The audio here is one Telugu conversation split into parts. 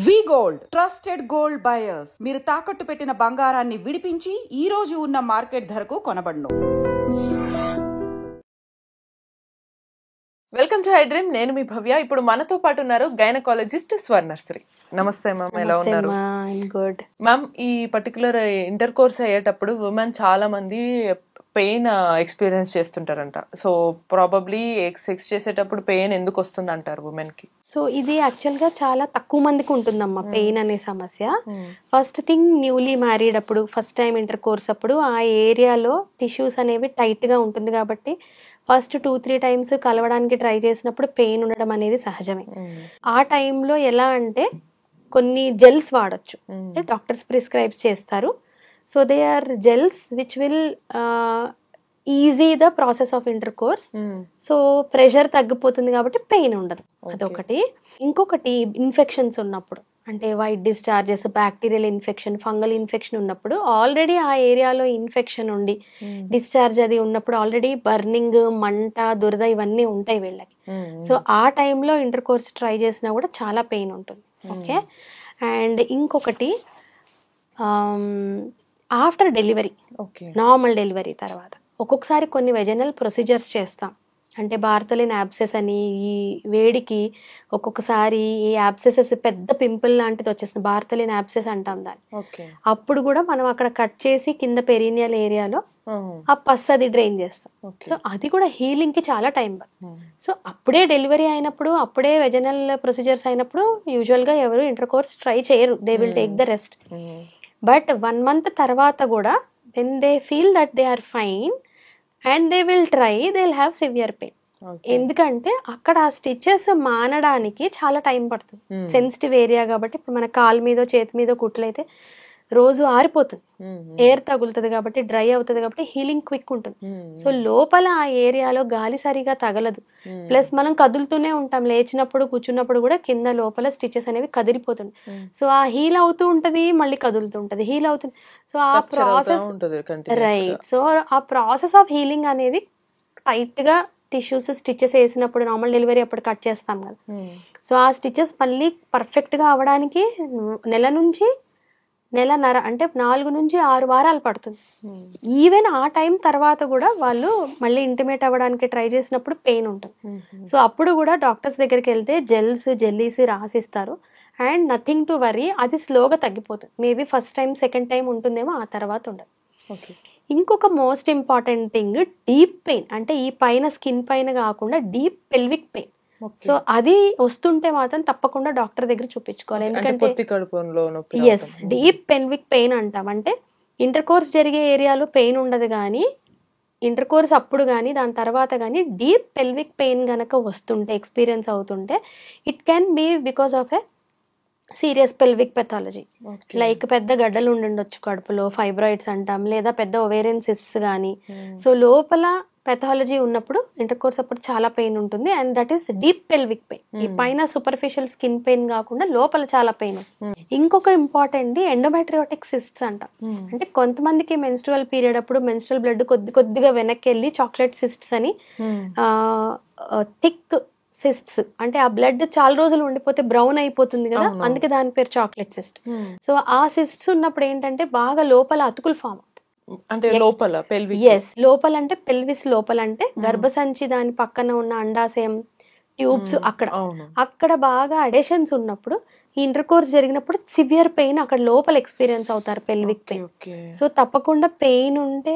వి గోల్డ్ ట్రస్టెడ్ గోల్డ్ బయర్స్. మీరు తాకట్టు పెట్టిన బంగారాన్ని విడిపించి ఈ రోజు ఉన్న మార్కెట్ ధరకు కొనబడును. Welcome to hi dream. నేను మీ భవ్య. ఇప్పుడు మనతో పాటు ఉన్నారు గైనకాలజిస్ట్ స్వర్ణశ్రీ. నమస్తే మ్యామ్, ఎలా ఉన్నారు? గుడ్ మ్యామ్, ఈ పర్టికులర్ ఇంటర్ కోర్స్ అయ్యేటప్పుడు ఉమెన్ చాలా మంది పెయిన్ ఎక్స్పీరియన్స్ చేస్తుంటారంట. సో ప్రాబబ్లీ సెక్స్ చేసేటప్పుడు పెయిన్ ఎందుకు వస్తుంది అంటారు ఉమెన్ కి? సో ఇది యాక్చువల్ గా చాలా తక్కువ మందికి ఉంటుందమ్మా పెయిన్ అనే సమస్య. ఫస్ట్ థింగ్, న్యూలీ మ్యారీడ్ అప్పుడు, ఫస్ట్ టైం ఇంటర్ కోర్స్ అప్పుడు ఆ ఏరియాలో టిష్యూస్ అనేవి టైట్ గా ఉంటుంది కాబట్టి ఫస్ట్ 2-3 టైమ్స్ కలవడానికి ట్రై చేసినప్పుడు పెయిన్ ఉండడం అనేది సహజమే. ఆ టైంలో ఎలా అంటే కొన్ని జెల్స్ వాడచ్చు, అంటే డాక్టర్స్ ప్రిస్క్రైబ్ చేస్తారు. So they are gels which will ease the process of intercourse. So pressure తగ్గిపోతుంది కాబట్టి పెయిన్ ఉండదు. అదొకటి. ఇంకొకటి, ఇన్ఫెక్షన్స్ ఉన్నప్పుడు, అంటే white discharges, bacterial infection, fungal infection ఉన్నప్పుడు, ఆల్రెడీ ఆ ఏరియాలో ఇన్ఫెక్షన్ ఉండి డిశ్చార్జ్ అది ఉన్నప్పుడు ఆల్రెడీ బర్నింగ్, మంట, దురద ఇవన్నీ ఉంటాయి వీళ్ళకి. సో ఆ టైంలో ఇంటర్ కోర్స్ ట్రై చేసినా కూడా చాలా పెయిన్ ఉంటుంది. ఓకే. అండ్ ఇంకొకటి, ఆఫ్టర్ డెలివరీ, నార్మల్ డెలివరీ తర్వాత ఒక్కొక్కసారి కొన్ని వెజనల్ ప్రొసీజర్స్ చేస్తాం. అంటే బార్తలిన్ యాబ్సెస్ అని, ఈ వేడికి ఒక్కొక్కసారి ఈ యాబ్సెసెస్ పెద్ద పింపుల్ లాంటిది వచ్చేస్తుంది, బార్తలిన్ యాబ్సెస్ అంటాం దాన్ని. అప్పుడు కూడా మనం అక్కడ కట్ చేసి కింద పెరీనియల్ ఏరియాలో ఆ పస్ అది డ్రైన్ చేస్తాం. సో అది కూడా హీలింగ్ కి చాలా టైం పడుతుంది. సో అప్పుడే డెలివరీ అయినప్పుడు, అప్పుడే వెజనల్ ప్రొసీజర్స్ అయినప్పుడు యూజువల్ గా ఎవరు ఇంటర్ కోర్స్ ట్రై చేయరు. They will take the rest. But 1 month తర్వాత కూడా when they feel that they are fine and they will try, they'll have severe pain. ఎందుకంటే అక్కడ ఆ స్టిచెస్ మానడానికి చాలా టైం పడుతుంది. సెన్సిటివ్ ఏరియా కాబట్టి, ఇప్పుడు మన కాలు మీద చేతి మీద కుట్లయితే రోజు ఆరిపోతుంది, ఎయిర్ తగులుతుంది కాబట్టి, డ్రై అవుతుంది కాబట్టి హీలింగ్ క్విక్ ఉంటుంది. సో లోపల ఆ ఏరియాలో గాలి సరిగా తగలదు. ప్లస్ మనం కదులుతూనే ఉంటాం, లేచినప్పుడు కూర్చున్నప్పుడు కూడా కింద లోపల స్టిచెస్ అనేవి కదిలిపోతుంది. సో ఆ హీల్ అవుతూ ఉంటది, మళ్ళీ కదులుతూ ఉంటది, హీల్ అవుతుంది. సో ఆ ప్రాసెస్, రైట్. సో ఆ ప్రాసెస్ ఆఫ్ హీలింగ్ అనేది టైట్ గా టిష్యూస్ స్టిచెస్ వేసినప్పుడు, నార్మల్ డెలివరీ అప్పుడు కట్ చేస్తాం కదా, సో ఆ స్టిచెస్ మళ్ళీ పర్ఫెక్ట్ గా అవడానికి నెల నుంచి నెలన్నర, అంటే 4 నుంచి 6 వారాలు పడుతుంది. ఈవెన్ ఆ టైం తర్వాత కూడా వాళ్ళు మళ్ళీ ఇంటిమేట్ అవ్వడానికి ట్రై చేసినప్పుడు పెయిన్ ఉంటుంది. సో అప్పుడు కూడా డాక్టర్స్ దగ్గరికి వెళ్తే జెల్స్, జెల్లీస్ రాసిస్తారు. అండ్ నథింగ్ టు వరీ, అది స్లోగా తగ్గిపోతుంది. Maybe first time, second time ఉంటుందేమో, ఆ తర్వాత ఉండదు. ఇంకొక most important thing, deep pain. అంటే ఈ పైన స్కిన్ పైన కాకుండా డీప్ పెల్విక్ పెయిన్. సో అది వస్తుంటే మాత్రం తప్పకుండా డాక్టర్ దగ్గర చూపించుకోవాలి. ఎందుకంటే ఎస్, డీప్ పెల్విక్ పెయిన్ అంటాం. అంటే ఇంటర్ కోర్స్ జరిగే ఏరియాలో పెయిన్ ఉండదు, కానీ ఇంటర్ కోర్స్ అప్పుడు కానీ దాని తర్వాత కానీ డీప్ పెల్విక్ పెయిన్ గనక వస్తుంటే, ఎక్స్పీరియన్స్ అవుతుంటే, it can be because of a serious pelvic pathology. Like పెద్ద గడ్డలు ఉండుండొచ్చు కడుపులో, ఫైబ్రాయిడ్స్ అంటాం, లేదా పెద్ద ఓవేరియన్ సిస్ట్స్ కానీ. సో లోపల పెథాలజీ ఉన్నప్పుడు ఇంటర్ కోర్స్ అప్పుడు చాలా పెయిన్ ఉంటుంది. And that is deep pelvic pain. ఈ పైన సూపర్ఫిషియల్ స్కిన్ పెయిన్ కాకుండా లోపల చాలా పెయిన్ వస్తుంది. ఇంకొక ఇంపార్టెంట్, ఎండోమెట్రియోటిక్ సిస్ట్స్ అంటాం. అంటే కొంతమందికి మెన్స్ట్రువల్ పీరియడ్ అప్పుడు మెన్స్ట్రువల్ బ్లడ్ కొద్దిగా వెనక్కి వెళ్ళి చాక్లెట్ సిస్ట్స్ అని, థిక్ సిస్ట్స్, అంటే ఆ బ్లడ్ చాలా రోజులు ఉండిపోతే బ్రౌన్ అయిపోతుంది కదా, అందుకే దాని పేరు చాక్లెట్ సిస్ట్. సో ఆ సిస్ట్స్ ఉన్నప్పుడు ఏంటంటే బాగా లోపల అతుకులు ఫామ్, అంటే లోపల పెల్విస్, ఎస్ లోపల అంటే పెల్విస్ లోపల, అంటే గర్భసంచి దాని పక్కన ఉన్న అండాశయం ట్యూబ్స్ అక్కడ బాగా అడెషన్స్ ఉన్నప్పుడు, ఈ ఇంటర్ కోర్స్ జరిగినప్పుడు సివియర్ పెయిన్ అక్కడ లోపల ఎక్స్పీరియన్స్ అవుతారు, పెల్విక్ పెయిన్. సో తప్పకుండా పెయిన్ ఉంటే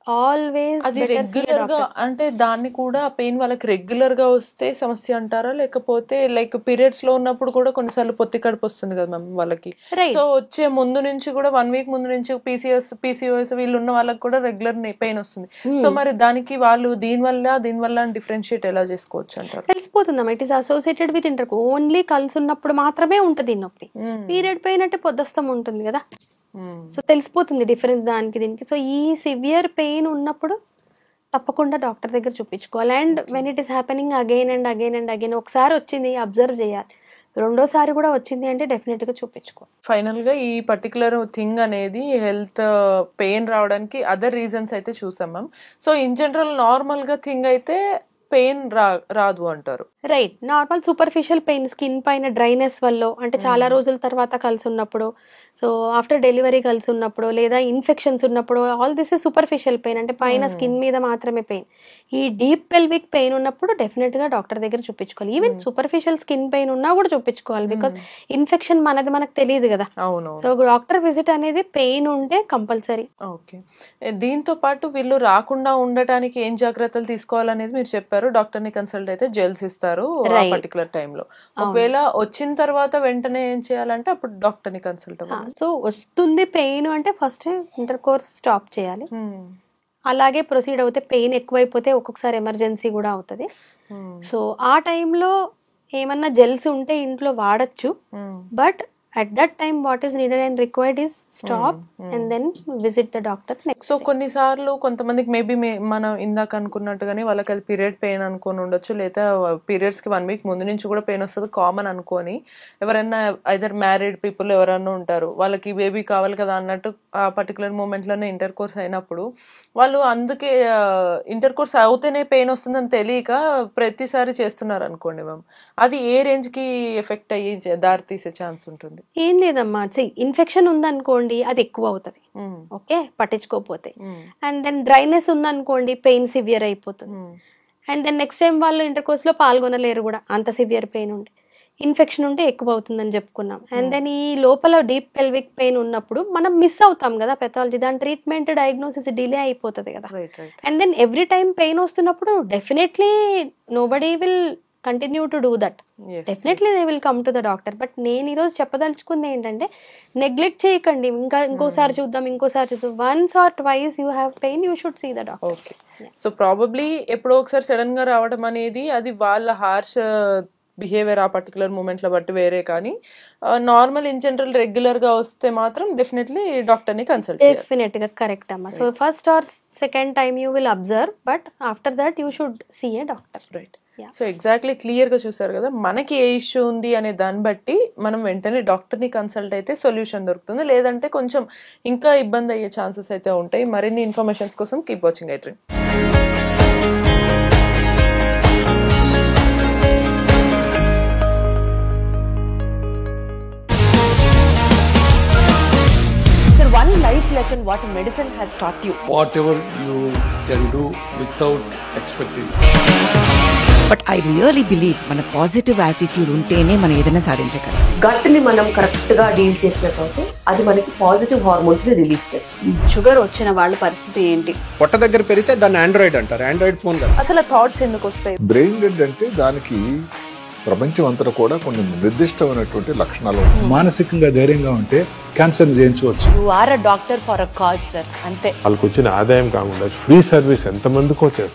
ఆల్వేస్ అది రెగ్యులర్ గా, అంటే దాన్ని కూడా పెయిన్ వాళ్ళకి రెగ్యులర్ గా వస్తే సమస్య అంటారా, లేకపోతే లైక్ పీరియడ్స్ లో ఉన్నప్పుడు కూడా కొన్నిసార్లు పొత్తి కడుపు వస్తుంది కదా మ్యామ్ వాళ్ళకి, సో వచ్చే ముందు నుంచి కూడా 1 week ముందు నుంచి పీసీఓఎస్ వీళ్ళు ఉన్న వాళ్ళకి కూడా రెగ్యులర్ పెయిన్ వస్తుంది. సో మరి దానికి వాళ్ళు దీనివల్ల డిఫరెన్షియేట్ ఎలా చేసుకోవచ్చు అంటారు? తెలిసిపోతుందమ్మా, it is associated with inter. Only కలిసి ఉన్నప్పుడు మాత్రమే ఉంటుంది నొప్పి. పీరియడ్ పెయిన్ అంటే పొద్దస్తం ఉంటుంది కదా, సో తెలిసిపోతుంది డిఫరెన్స్ దానికి దీనికి. సో ఈ సివియర్ పెయిన్ ఉన్నప్పుడు తప్పకుండా డాక్టర్ దగ్గర చూపించుకోవాలి. And when it is happening again and again and again, ఒకసారి వచ్చింది అబ్జర్వ్ చేయాలి, రెండోసారి కూడా వచ్చింది అంటే డెఫినెట్ గా చూపించుకోవాలి. ఫైనల్ గా ఈ పర్టికులర్ థింగ్ అనేది హెల్త్ పెయిన్ రావడానికి అదర్ రీజన్స్ అయితే చూసాం ma'am. So in general normal గా థింగ్ అయితే పెయిన్ రాదు అంటారు. Right. Normal superficial pain skin పైన డ్రైనెస్ వల్ల, అంటే చాలా రోజుల తర్వాత కలిసి ఉన్నప్పుడు, సో ఆఫ్టర్ డెలివరీ కలిసి ఉన్నప్పుడు, లేదా ఇన్ఫెక్షన్స్ ఉన్నప్పుడు, all this is superficial pain, అంటే పైన స్కిన్ మీద మాత్రమే పెయిన్. ఈ డీప్ పెల్విక్ పెయిన్ ఉన్నప్పుడు డెఫినెట్ గా డాక్టర్ దగ్గర చూపించుకోవాలి. ఈవెన్ సూపర్ఫిషియల్ స్కిన్ పెయిన్ ఉన్నా కూడా చూపించుకోవాలి, బికాస్ ఇన్ఫెక్షన్ మనకు తెలియదు కదా. సో డాక్టర్ విజిట్ అనేది పెయిన్ ఉంటే కంపల్సరీ. ఓకే. దీంతో పాటు వీళ్ళు రాకుండా ఉండటానికి ఏం జాగ్రత్తలు తీసుకోవాలనేది మీరు చెప్పారు. డాక్టర్ ని కన్సల్ట్ అయితే జెల్స్ ఇస్తారు పర్టికులర్ టైంలో. ఒకవేళ వచ్చిన తర్వాత వెంటనే ఏం చేయాలంటే అప్పుడు డాక్టర్ ని కన్సల్ట్ అవ్వాలి. సో వస్తుంది పెయిన్ అంటే ఫస్ట్ ఇంటర్ కోర్స్ స్టాప్ చేయాలి. అలాగే ప్రొసీడ్ అవుతే పెయిన్ ఎక్కువైపోతే ఒక్కొక్కసారి ఎమర్జెన్సీ కూడా అవుతుంది. సో ఆ టైంలో ఏమన్నా జెల్స్ ఉంటే ఇంట్లో వాడచ్చు, but at that time what is needed and required is stop and then visit the doctor next. So కొన్నిసార్లు కొంతమందికి మేబీ మనం ఇందాక అనుకున్నట్టుగానే వాళ్ళకి అది పీరియడ్ పెయిన్ అనుకొని ఉండొచ్చు, లేదా పీరియడ్స్ కి 1 వీక్ ముందు నుంచి కూడా పెయిన్ వస్తుంది కామన్ అనుకొని, ఎవరైనా ఐదర్ మ్యారీడ్ పీపుల్ ఎవరైనా ఉంటారు, వాళ్ళకి బేబీ కావాలి కదా అన్నట్టు ఆ పర్టికులర్ మూమెంట్ లోనే ఇంటర్ కోర్స్ అయినప్పుడు వాళ్ళు అందుకే ఇంటర్ కోర్స్ అవుతేనే పెయిన్ వస్తుందని తెలియక ప్రతిసారి చేస్తున్నారు అనుకోండి మ్యామ్, అది ఏ రేంజ్ కి ఎఫెక్ట్ అయ్యి దారి తీసే ఛాన్స్ ఉంటుంది? ఏం లేదమ్మా, ఇన్ఫెక్షన్ ఉందనుకోండి అది ఎక్కువ అవుతుంది, ఓకే, పట్టించుకోకపోతే. అండ్ దెన్ డ్రైనెస్ ఉందనుకోండి పెయిన్ సివియర్ అయిపోతుంది. అండ్ దెన్ నెక్స్ట్ టైం వాళ్ళు ఇంటర్ కోర్స్ లో పాల్గొనలేరు కూడా, అంత సివియర్ పెయిన్ ఉంటే. ఇన్ఫెక్షన్ ఉంటే ఎక్కువ అవుతుందని చెప్పుకున్నాం. అండ్ దెన్ ఈ లోపల డీప్ పెల్విక్ పెయిన్ ఉన్నప్పుడు మనం మిస్ అవుతాం కదా పెథాలజీ, దాని ట్రీట్మెంట్ డయాగ్నోసిస్ డిలే అయిపోతుంది కదా. And then every time pain వస్తున్నప్పుడు definitely nobody will continue to do that, definitely they will come to the doctor. But నేను ఈరోజు చెప్పదలుచుకుంది ఏంటంటే నెగ్లెక్ట్ చేయకండి, ఇంకోసారి చూద్దాం. Once or twice you have pain, you should see the doctor. Okay. So probably ఎప్పుడో ఒకసారి సడన్ గా రావడం అనేది అది వాళ్ళ హార్ష్ బిహేవియర్ ఆ పర్టికులర్ మూమెంట్ లో బట్టి వేరే, కానీ నార్మల్ ఇన్ జనరల్ రెగ్యులర్ గా వస్తే మాత్రం డెఫినెట్లీ డాక్టర్ ని కన్సల్ట్ చేయాలి. డెఫినెట్ గా కరెక్ట్ అమ్మా. So first or second time you will observe, but after that you should see a doctor. Right. So exactly clear గా చూసారు కదా, మనకి ఏ ఇష్యూ ఉంది అనే దాన్ని బట్టి మనం వెంటనే డాక్టర్ ని కన్సల్ట్ అయితే సొల్యూషన్ దొరుకుతుంది, లేదంటే కొంచెం ఇంకా ఇబ్బంది అయ్యే ఛాన్సెస్ అయితే ఉంటాయి. మరిన్ని ఇన్ఫర్మేషన్స్ కోసం keep watching iDream. One life lesson what medicine has taught you. Whatever you can do without expecting. But I really believe మన పాజిటివ్ యాటిట్యూడ్ ఉంటేనే మనం ఏదైనా సాధించగలం. గట్ ని మనం కరెక్ట్ గా డీల్ చేసినట్లయితే అది మనకి పాజిటివ్ హార్మోన్స్ ని రిలీజ్ చేస్తుంది. షుగర్ వచ్చిన వాళ్ళ పరిస్థితి ఏంటి? పొట్ట దగ్గర పెరిగితే దాన్ని ఆండ్రాయిడ్ అంటారు, ఆండ్రాయిడ్ ఫోన్ కాదు. అసలు థాట్స్ ఎందుకు వస్తాయి? బ్రెయిన్ డెడ్ అంటే దానికి ప్రపంచం అంతా కూడా కొన్ని నిర్దిష్టమైనటువంటి లక్షణాలు. మానసికంగా ధైర్యంగా ఉంటే క్యాన్సర్ జయించవచ్చు. You are a doctor for a cause sir, అంతే. వాళ్ళకి వచ్చిన ఆదాయం కాకుండా ఫ్రీ సర్వీస్ ఎంతమందికో చేస్తారు.